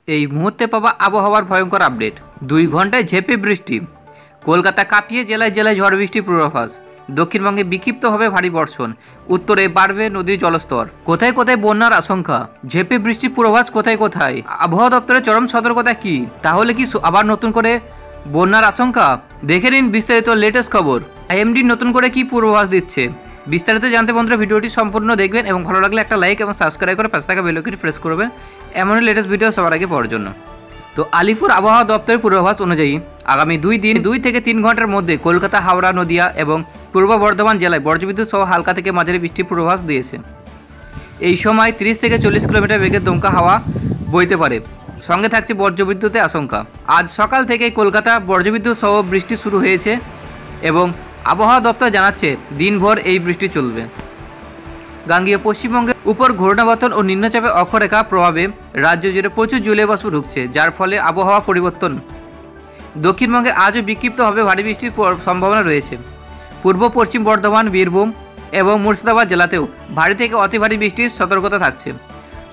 এই মুহূর্তে পাওয়া আবহাওয়ার ভয়ঙ্কর আপডেট। 2 ঘন্টায় ঝেঁপে বৃষ্টি। কলকাতা কাঁপিয়ে জেলায় জেলায় ঝড় বৃষ্টির পূর্বাভাস। দক্ষিণবঙ্গে বিক্ষিপ্ত হবে ভারী বর্ষণ। উত্তরে বাড়বে নদীর জলস্তর। কোথায় কোথায় বন্যার আশঙ্কা। ঝেঁপে বৃষ্টির পূর্বাভাস কোথায় কোথায়। আবহাওয়া দপ্তরের চরম সতর্কতা কি? তাহলে কি আবার নতুন করে বন্যার আশঙ্কা? দেখে নিন বিস্তারিত লেটেস্ট খবর। আইএমডি নতুন করে কি পূর্বাভাস দিচ্ছে বিস্তারিত জানতে বন্ধুরা ভিডিওটি সম্পূর্ণ দেখবেন এবং ভালো লাগলে একটা লাইক এবং সাবস্ক্রাইব করে পাশে থাকা বেল আইকনটি প্রেস করবেন এমনই লেটেস্ট ভিডিও সবার আগে পাওয়ার জন্য। তো আলিপুর আবহাওয়া দপ্তরের পূর্বাভাস অনুযায়ী আগামী 2 থেকে 3 ঘন্টার মধ্যে কলকাতা, হাওড়া, নদিয়া এবং পূর্ব বর্ধমান জেলায় বজ্রবিদ্যুৎ সহ হালকা থেকে মাঝারি বৃষ্টির পূর্বাভাস দিয়েছে। এই সময় 30 থেকে 40 কিলোমিটার বেগে দমকা হাওয়া বইতে পারে। সঙ্গে থাকছে বজ্রবিদ্যুতের আশঙ্কা। আজ সকাল থেকে কলকাতা বজ্রবিদ্যুৎ সহ বৃষ্টি শুরু হয়েছে এবং আবহাওয়া দপ্তর জানাচ্ছে দিনভর এই বৃষ্টি চলবে। গাঙ্গেয় পশ্চিমবঙ্গের উপর ঘূর্ণাবর্তন ও নিম্নচাপের অক্ষরেখা প্রভাবে রাজ্য জুড়ে প্রচুর জলীয় বাষ্প ঢুকছে, যার ফলে আবহাওয়া পরিবর্তন। দক্ষিণবঙ্গে আজও বিক্ষিপ্ত হবে ভারী বৃষ্টির সম্ভাবনা রয়েছে। পূর্ব পশ্চিম বর্ধমান, বীরভূম এবং মুর্শিদাবাদ জেলাতেও ভারী থেকে অতি ভারী বৃষ্টির সতর্কতা থাকছে।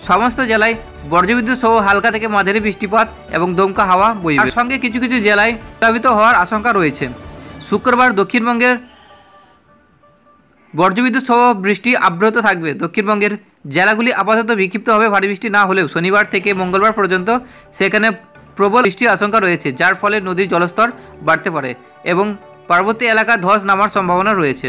সমস্ত জেলায় বজ্রবিদ্যুৎ সহ হালকা থেকে মাঝারি বৃষ্টিপাত এবং দমকা হাওয়া বইবে। তার সঙ্গে কিছু কিছু জেলায় প্লাবিত হওয়ার আশঙ্কা রয়েছে। শুক্রবার দক্ষিণবঙ্গের বজ্রবিদ্যুৎ সহ বৃষ্টি অব্যাহত থাকবে। দক্ষিণবঙ্গের জেলাগুলি আপাতত বিক্ষিপ্ত হবে ভারী বৃষ্টি না হলেও শনিবার থেকে মঙ্গলবার পর্যন্ত সেখানে প্রবল বৃষ্টির আশঙ্কা রয়েছে, যার ফলে নদীর জলস্তর বাড়তে পারে এবং পার্বত্য এলাকায় ধস নামার সম্ভাবনা রয়েছে।